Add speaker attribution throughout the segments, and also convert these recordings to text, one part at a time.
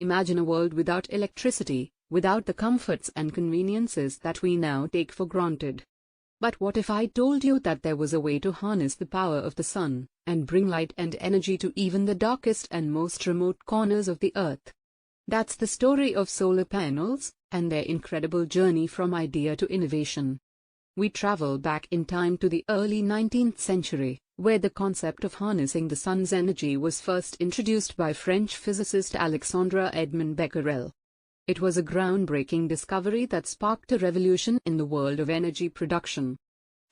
Speaker 1: Imagine a world without electricity, without the comforts and conveniences that we now take for granted. But what if I told you that there was a way to harness the power of the sun, and bring light and energy to even the darkest and most remote corners of the earth? That's the story of solar panels, and their incredible journey from idea to innovation. We travel back in time to the early 19th century, where the concept of harnessing the sun's energy was first introduced by French physicist Alexandre Edmond Becquerel. It was a groundbreaking discovery that sparked a revolution in the world of energy production.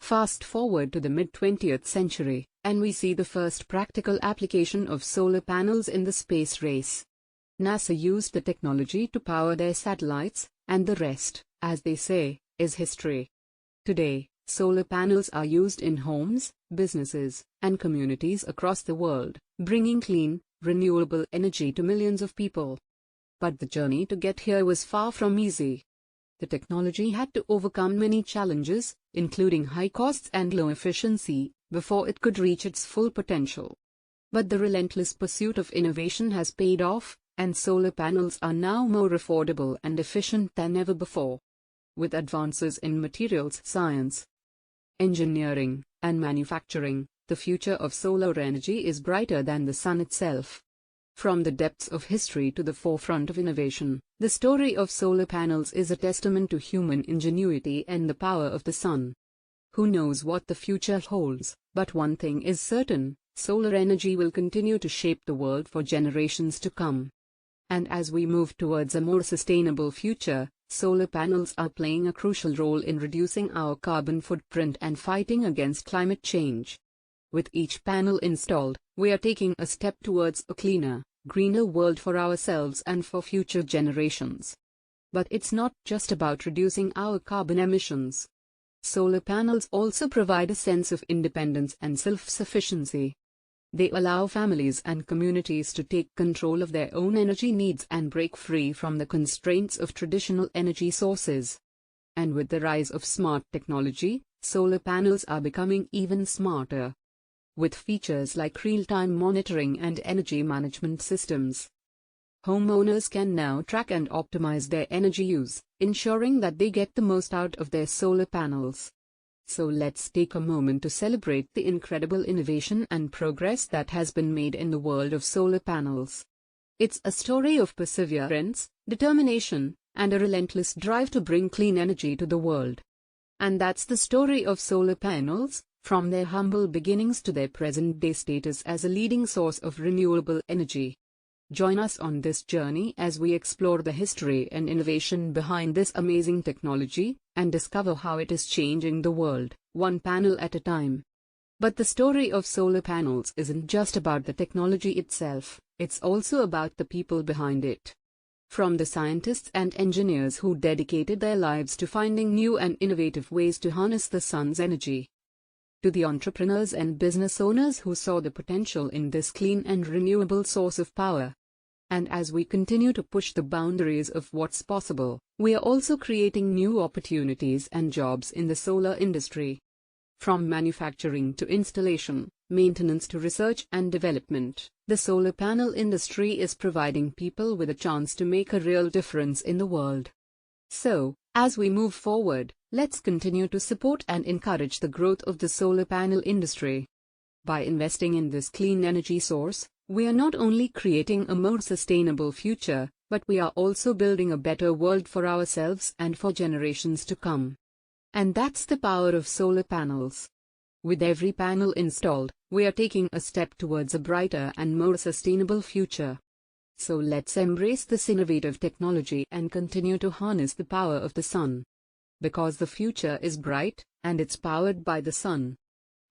Speaker 1: Fast forward to the mid-20th century, and we see the first practical application of solar panels in the space race. NASA used the technology to power their satellites, and the rest, as they say, is history. Today, solar panels are used in homes, businesses, and communities across the world, bringing clean, renewable energy to millions of people. But the journey to get here was far from easy. The technology had to overcome many challenges, including high costs and low efficiency, before it could reach its full potential. But the relentless pursuit of innovation has paid off, and solar panels are now more affordable and efficient than ever before. With advances in materials science, engineering, and manufacturing, the future of solar energy is brighter than the sun itself. From the depths of history to the forefront of innovation, the story of solar panels is a testament to human ingenuity and the power of the sun. Who knows what the future holds, but one thing is certain: solar energy will continue to shape the world for generations to come. And as we move towards a more sustainable future, solar panels are playing a crucial role in reducing our carbon footprint and fighting against climate change. With each panel installed, we are taking a step towards a cleaner, greener world for ourselves and for future generations. But it's not just about reducing our carbon emissions. Solar panels also provide a sense of independence and self-sufficiency. They allow families and communities to take control of their own energy needs and break free from the constraints of traditional energy sources. And with the rise of smart technology, solar panels are becoming even smarter. With features like real-time monitoring and energy management systems, homeowners can now track and optimize their energy use, ensuring that they get the most out of their solar panels. So let's take a moment to celebrate the incredible innovation and progress that has been made in the world of solar panels. It's a story of perseverance, determination, and a relentless drive to bring clean energy to the world. And that's the story of solar panels, from their humble beginnings to their present-day status as a leading source of renewable energy. Join us on this journey as we explore the history and innovation behind this amazing technology, and discover how it is changing the world, one panel at a time. But the story of solar panels isn't just about the technology itself, it's also about the people behind it. From the scientists and engineers who dedicated their lives to finding new and innovative ways to harness the sun's energy, to the entrepreneurs and business owners who saw the potential in this clean and renewable source of power. And as we continue to push the boundaries of what's possible, we are also creating new opportunities and jobs in the solar industry. From manufacturing to installation, maintenance to research and development, the solar panel industry is providing people with a chance to make a real difference in the world. So, as we move forward, let's continue to support and encourage the growth of the solar panel industry. By investing in this clean energy source, we are not only creating a more sustainable future, but we are also building a better world for ourselves and for generations to come. And that's the power of solar panels. With every panel installed, we are taking a step towards a brighter and more sustainable future. So let's embrace this innovative technology and continue to harness the power of the sun. Because the future is bright, and it's powered by the sun.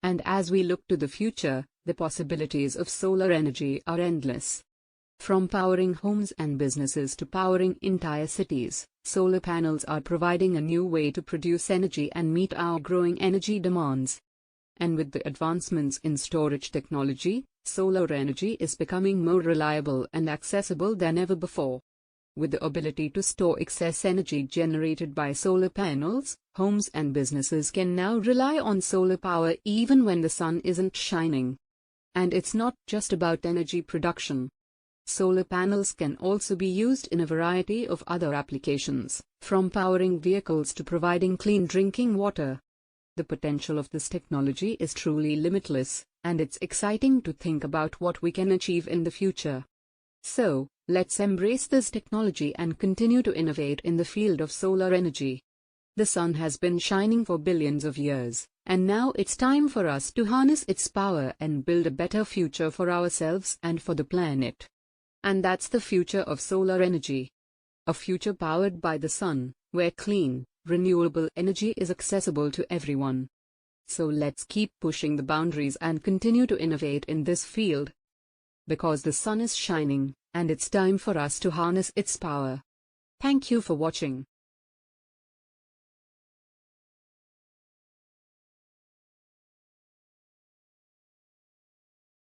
Speaker 1: And as we look to the future, the possibilities of solar energy are endless. From powering homes and businesses to powering entire cities, solar panels are providing a new way to produce energy and meet our growing energy demands. And with the advancements in storage technology, solar energy is becoming more reliable and accessible than ever before. With the ability to store excess energy generated by solar panels, homes and businesses can now rely on solar power even when the sun isn't shining. And it's not just about energy production. Solar panels can also be used in a variety of other applications, from powering vehicles to providing clean drinking water. The potential of this technology is truly limitless, and it's exciting to think about what we can achieve in the future. So, let's embrace this technology and continue to innovate in the field of solar energy. The sun has been shining for billions of years, and now it's time for us to harness its power and build a better future for ourselves and for the planet. And that's the future of solar energy. A future powered by the sun, where clean, renewable energy is accessible to everyone. So let's keep pushing the boundaries and continue to innovate in this field. Because the sun is shining, and it's time for us to harness its power. Thank you for watching.